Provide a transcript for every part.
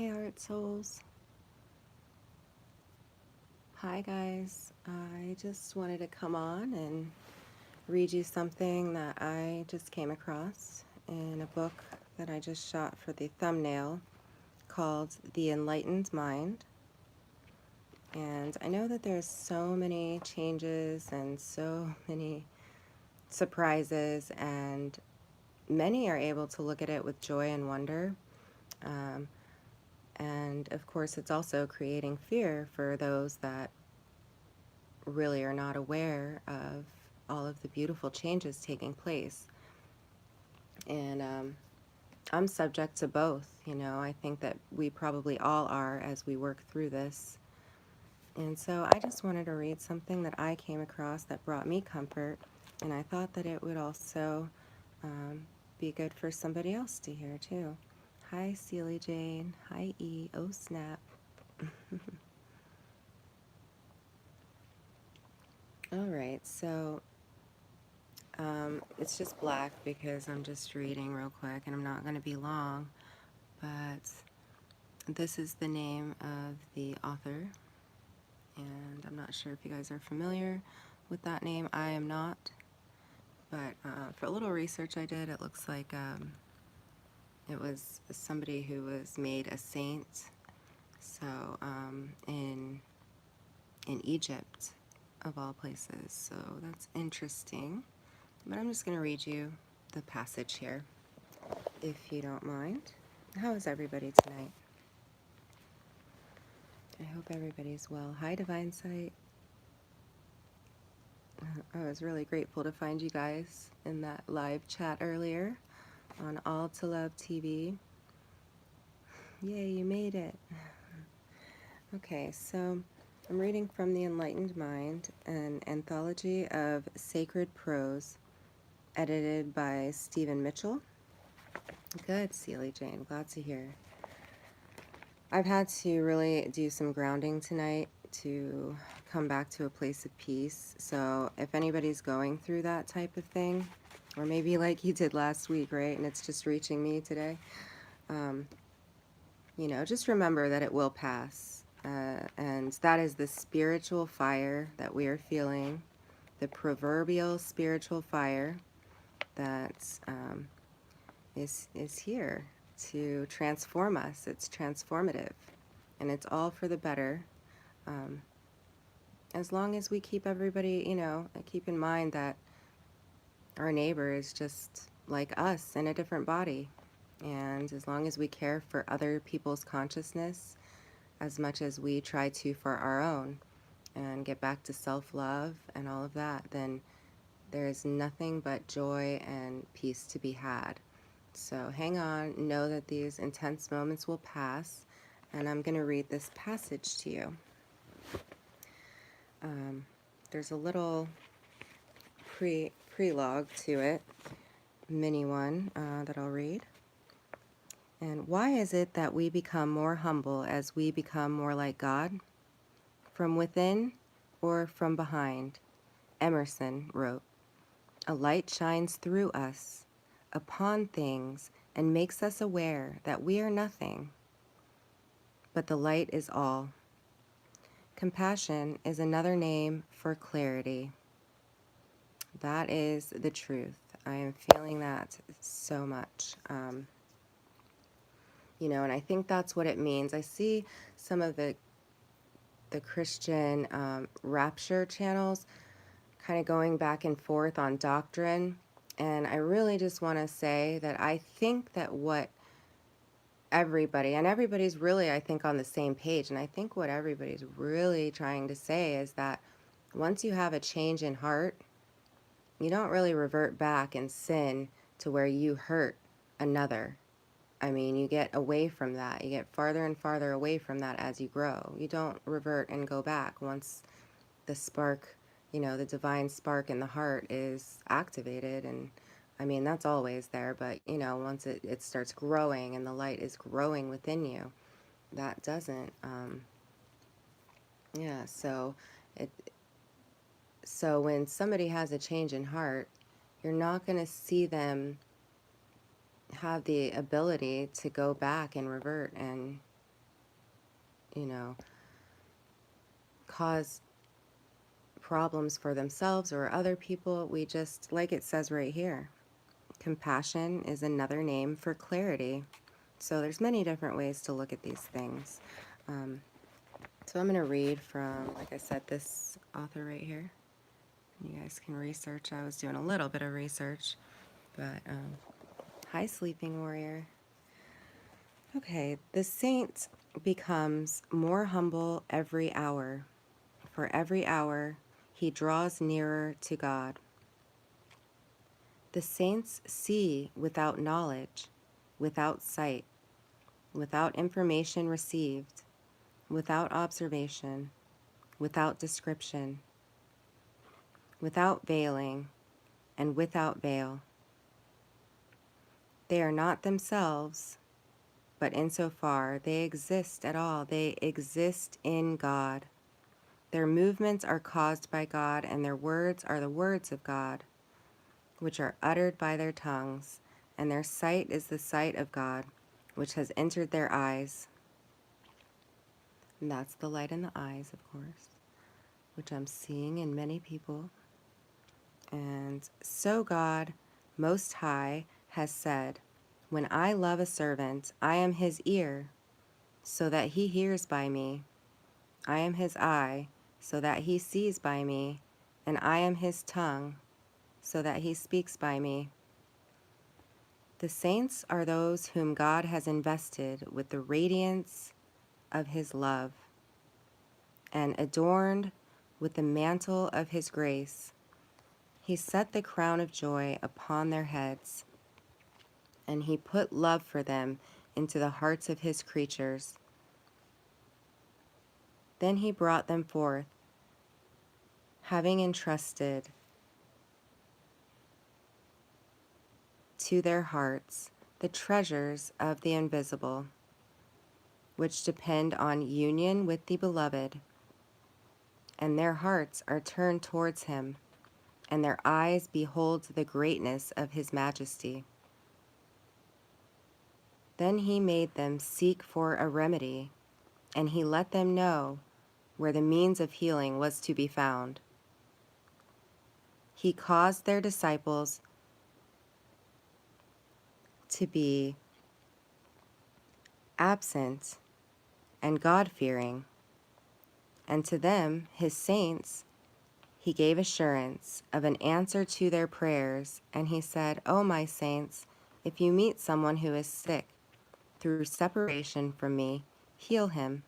Hey Art Souls. Hi guys. I just wanted to come on and read you something that I just came across in a book that I just shot for the thumbnail called The Enlightened Mind. And I know that there's so many changes and so many surprises, and many are able to look at it with joy and wonder. Um, and of course, it's also creating fear for those that really are not aware of all of the beautiful changes taking place. And I'm subject to both, you know. I think that we probably all are as we work through this. And so I just wanted to read something that I came across that brought me comfort, and I thought that it would also be good for somebody else to hear too. Hi, Celie Jane. Hi, E. Oh, snap. All right, so it's just black because I'm just reading real quick and I'm not going to be long, but this is the name of the author, and I'm not sure if you guys are familiar with that name. I am not, but for a little research I did, it looks like it was somebody who was made a saint, so in Egypt, of all places, so that's interesting. But I'm just going to read you the passage here, if you don't mind. How is everybody tonight? I hope everybody's well. Hi, Divine Sight. I was really grateful to find you guys in that live chat earlier on All to Love TV. Yay, you made it. Okay, so I'm reading from The Enlightened Mind, an anthology of sacred prose edited by Stephen Mitchell. Good, Celie Jane. Glad to hear. I've had to really do some grounding tonight to come back to a place of peace. So if anybody's going through that type of thing, or maybe like you did last week, right, and it's just reaching me today, you know, just remember that it will pass. And that is the spiritual fire that we are feeling, the proverbial spiritual fire that is here to transform us. It's transformative, and it's all for the better. Um, as long as we keep everybody, you know, keep in mind that our neighbor is just like us in a different body. And as long as we care for other people's consciousness as much as we try to for our own and get back to self-love and all of that, then there is nothing but joy and peace to be had. So hang on, know that these intense moments will pass, and I'm going to read this passage to you. There's a little prelogue to it, mini one, that I'll read. And why is it that we become more humble as we become more like God? From within or from behind? Emerson wrote, "A light shines through us, upon things, and makes us aware that we are nothing. But the light is all." Compassion is another name for clarity. That is the truth. I am feeling that so much. You know, and I think that's what it means. I see some of the Christian rapture channels kind of going back and forth on doctrine, and I really just want to say that I think that what everybody's really, I think, on the same page, and I think what everybody's really trying to say is that once you have a change in heart, you don't really revert back and sin to where you hurt another. I mean, you get away from that. You get farther and farther away from that as you grow. You don't revert and go back once the spark, you know, the divine spark in the heart is activated. And I mean, that's always there, but you know, once it starts growing and the light is growing within you, that doesn't. Yeah, so it, so when somebody has a change in heart, you're not going to see them have the ability to go back and revert and you know, cause problems for themselves or other people. We just, like it says right here, compassion is another name for clarity. So there's many different ways to look at these things. So I'm going to read from, like I said, this author right here. You guys can research. I was doing a little bit of research, but hi, Sleeping Warrior. Okay, the saint becomes more humble every hour. For every hour, he draws nearer to God. The saints see without knowledge, without sight, without information received, without observation, without description, without veiling, and without veil. They are not themselves, but insofar they exist at all, they exist in God. Their movements are caused by God, and their words are the words of God, which are uttered by their tongues, and their sight is the sight of God, which has entered their eyes. And that's the light in the eyes, of course, which I'm seeing in many people. And so God, Most High, has said, when I love a servant, I am his ear, so that he hears by me. I am his eye, so that he sees by me, and I am his tongue, so that he speaks by me. The saints are those whom God has invested with the radiance of his love and adorned with the mantle of his grace. He set the crown of joy upon their heads, and he put love for them into the hearts of his creatures. Then he brought them forth, having entrusted to their hearts the treasures of the invisible, which depend on union with the beloved, and their hearts are turned towards him, and their eyes behold the greatness of his majesty. Then he made them seek for a remedy, and he let them know where the means of healing was to be found. He caused their disciples to be absent and God-fearing, and to them, his saints, he gave assurance of an answer to their prayers, and he said, O my saints, if you meet someone who is sick through separation from me, heal him.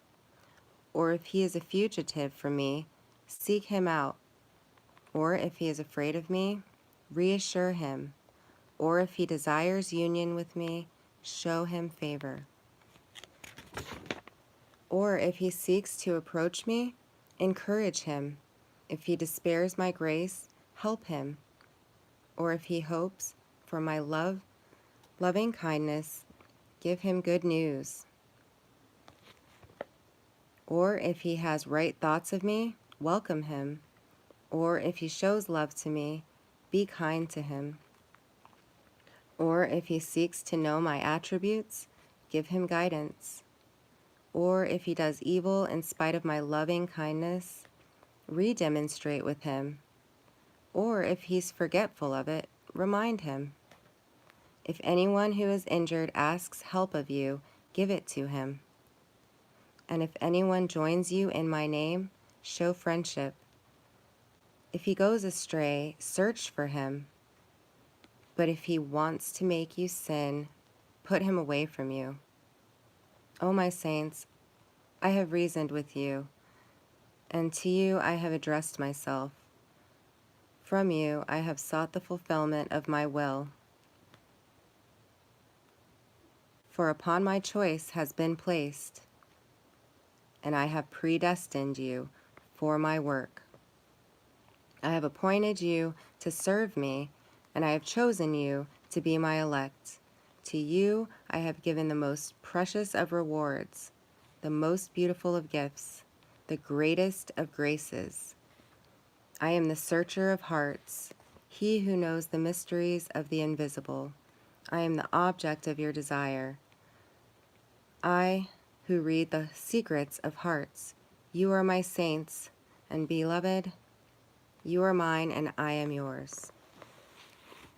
Or if he is a fugitive from me, seek him out. Or if he is afraid of me, reassure him. Or if he desires union with me, show him favor. Or if he seeks to approach me, encourage him. If he despairs my grace, help him. Or if he hopes for my loving kindness, give him good news. Or if he has right thoughts of me, welcome him. Or if he shows love to me, be kind to him. Or if he seeks to know my attributes, give him guidance. Or if he does evil in spite of my loving kindness, redemonstrate with him. Or if he's forgetful of it, remind him. If anyone who is injured asks help of you, give it to him. And if anyone joins you in my name, show friendship. If he goes astray, search for him. But if he wants to make you sin, put him away from you. O my saints, I have reasoned with you, and to you I have addressed myself. From you I have sought the fulfillment of my will. For upon my choice has been placed, and I have predestined you for my work. I have appointed you to serve me, and I have chosen you to be my elect. To you I have given the most precious of rewards, the most beautiful of gifts, the greatest of graces. I am the searcher of hearts, he who knows the mysteries of the invisible. I am the object of your desire. I who read the secrets of hearts. You are my saints, and beloved, you are mine and I am yours.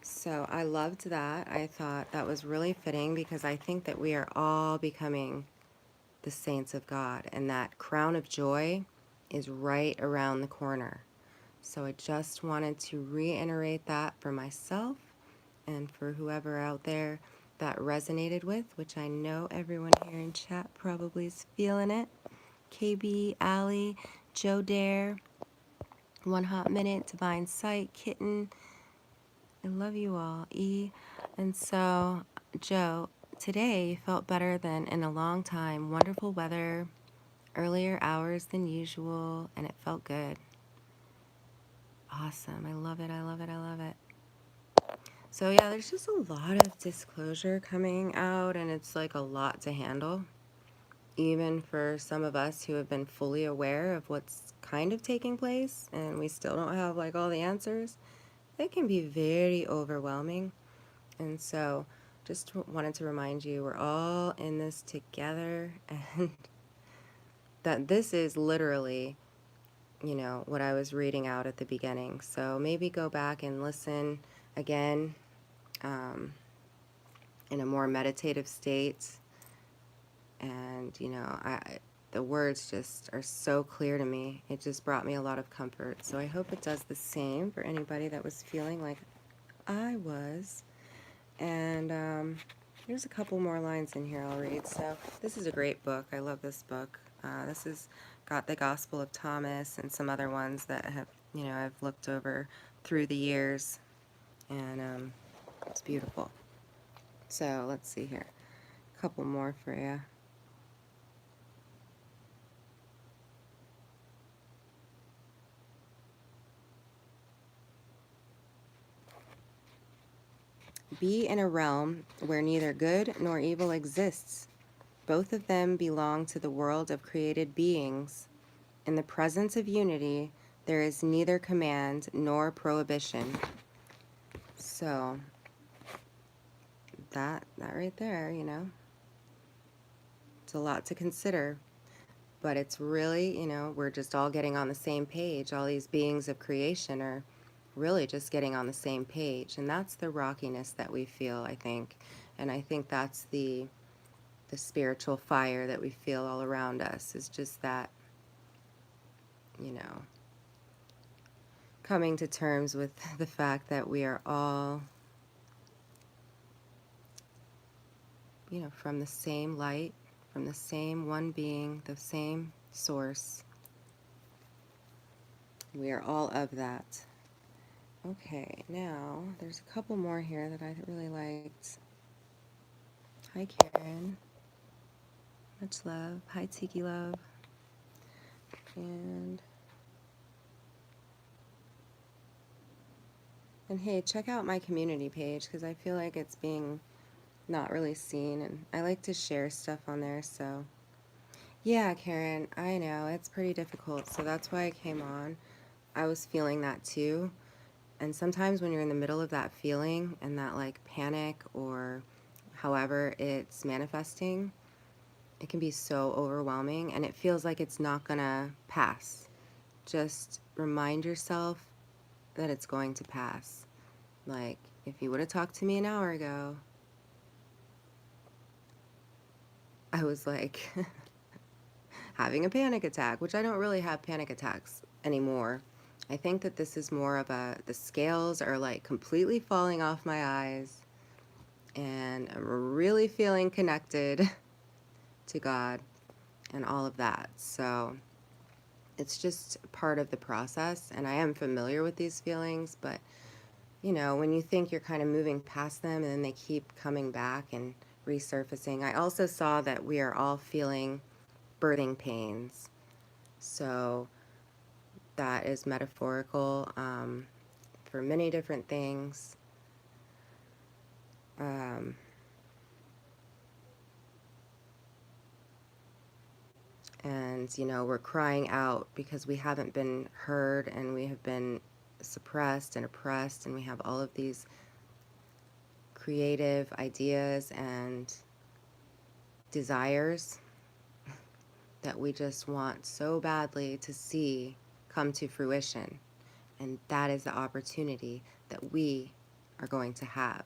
So I loved that. I thought that was really fitting because I think that we are all becoming the saints of God, and that crown of joy is right around the corner. So I just wanted to reiterate that for myself and for whoever out there that resonated with, which I know everyone here in chat probably is feeling it. KB, Allie, Joe Dare, One Hot Minute, Divine Sight, Kitten. I love you all. E. And so, Joe, today felt better than in a long time. Wonderful weather, earlier hours than usual, and it felt good. Awesome. I love it. I love it. I love it. So, yeah, there's just a lot of disclosure coming out, and it's like a lot to handle. Even for some of us who have been fully aware of what's kind of taking place, and we still don't have like all the answers, it can be very overwhelming. And so, just wanted to remind you we're all in this together, and that this is literally, what I was reading out at the beginning. So maybe go back and listen again in a more meditative state. And, the words just are so clear to me. It just brought me a lot of comfort. So I hope it does the same for anybody that was feeling like I was. And there's a couple more lines in here I'll read. So this is a great book. I love this book. This has got the Gospel of Thomas and some other ones that have, I've looked over through the years. And it's beautiful. So let's see here. A couple more for you. Be in a realm where neither good nor evil exists. Both of them belong to the world of created beings. In the presence of unity, there is neither command nor prohibition. So, that right there, it's a lot to consider. But it's really, we're just all getting on the same page. All these beings of creation are really just getting on the same page. And that's the rockiness that we feel, I think. And I think that's the spiritual fire that we feel all around us, is just that, coming to terms with the fact that we are all, from the same light, from the same one being, the same source. We are all of that. Okay, now there's a couple more here that I really liked. Hi, Karen. Much love. Hi, Tiki Love. And hey, check out my community page because I feel like it's being not really seen, and I like to share stuff on there. So yeah, Karen, I know it's pretty difficult, so that's why I came on. I was feeling that too. And sometimes when you're in the middle of that feeling and that like panic or however it's manifesting, it can be so overwhelming and it feels like it's not gonna pass. Just remind yourself that it's going to pass. Like, if you would have talked to me an hour ago, I was like having a panic attack, which I don't really have panic attacks anymore. I think that this is more of the scales are like completely falling off my eyes and I'm really feeling connected to God and all of that. So it's just part of the process, and I am familiar with these feelings, but when you think you're kind of moving past them and then they keep coming back and resurfacing. I also saw that we are all feeling birthing pains. So that is metaphorical for many different things. And, we're crying out because we haven't been heard and we have been suppressed and oppressed, and we have all of these creative ideas and desires that we just want so badly to see come to fruition. And that is the opportunity that we are going to have.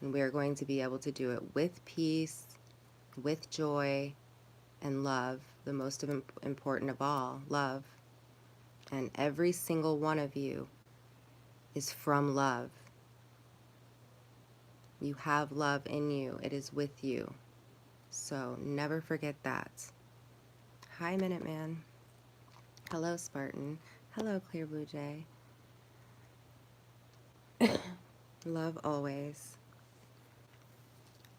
And we are going to be able to do it with peace, with joy, and love, the most important of all, love. And every single one of you is from love. You have love in you. It is with you. So never forget that. Hi, Minuteman. Hello, Spartan. Hello, Clear Blue Jay. Love always.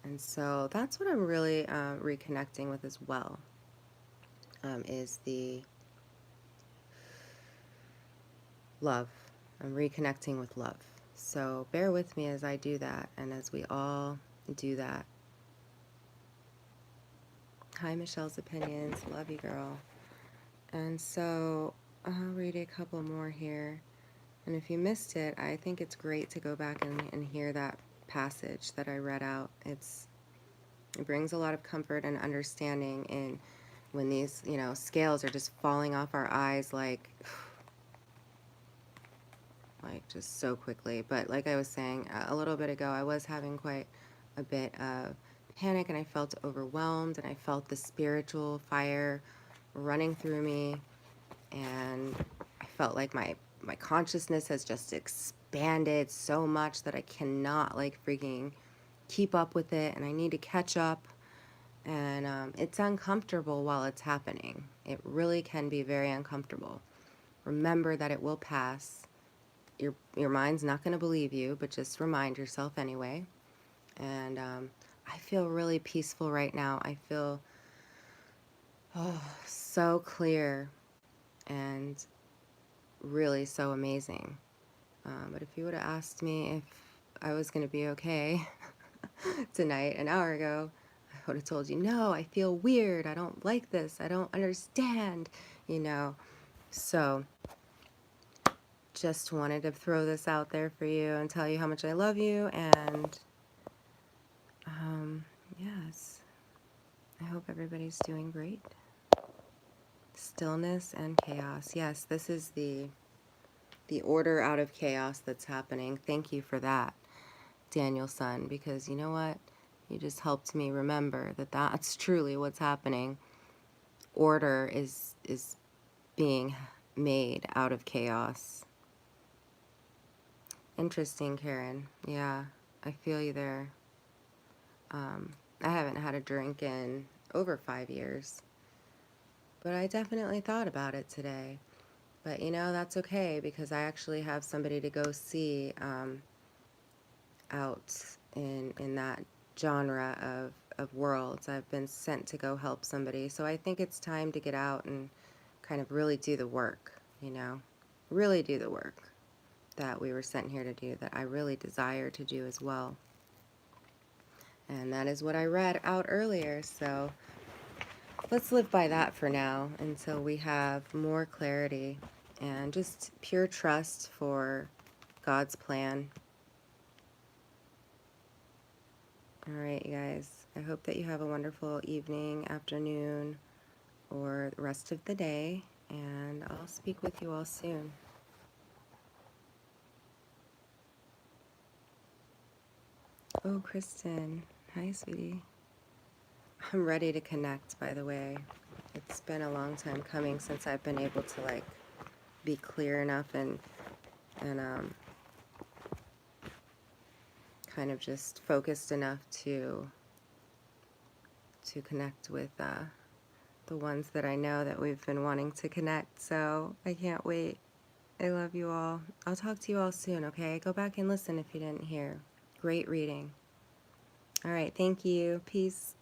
And so that's what I'm really reconnecting with as well, is the love. I'm reconnecting with love. So bear with me as I do that and as we all do that. Hi, Michelle's Opinions. Love you, girl. And so I'll read a couple more here. And if you missed it, I think it's great to go back and hear that passage that I read out. It brings a lot of comfort and understanding in when these, scales are just falling off our eyes like just so quickly. But like I was saying a little bit ago, I was having quite a bit of panic, and I felt overwhelmed, and I felt the spiritual fire running through me, and I felt like my consciousness has just expanded so much that I cannot freaking keep up with it, and I need to catch up. And it's uncomfortable while it's happening. It really can be very uncomfortable. Remember that it will pass. Your mind's not going to believe you, but just remind yourself anyway. And I feel really peaceful right now. I feel so clear and really so amazing. But if you would have asked me if I was going to be okay tonight an hour ago, I would have told you, no, I feel weird. I don't like this. I don't understand, So just wanted to throw this out there for you and tell you how much I love you. And yes, I hope everybody's doing great. Stillness and chaos. Yes, this is the order out of chaos that's happening. Thank you for that, Daniel Son, because you know what? You just helped me remember that that's truly what's happening. Order is being made out of chaos. Interesting, Karen. Yeah, I feel you there. I haven't had a drink in over 5 years, but I definitely thought about it today. But that's okay, because I actually have somebody to go see out in that genre of worlds. I've been sent to go help somebody. So I think it's time to get out and kind of really do the work, really do the work that we were sent here to do, that I really desire to do as well. And that is what I read out earlier. So let's live by that for now until we have more clarity and just pure trust for God's plan. All right, you guys. I hope that you have a wonderful evening, afternoon, or the rest of the day, and I'll speak with you all soon. Oh, Kristen. Hi, sweetie. I'm ready to connect, by the way. It's been a long time coming since I've been able to, be clear enough and kind of just focused enough to connect with the ones that I know that we've been wanting to connect. So I can't wait. I love you all. I'll talk to you all soon, okay? Go back and listen if you didn't hear. Great reading. All right, thank you. Peace.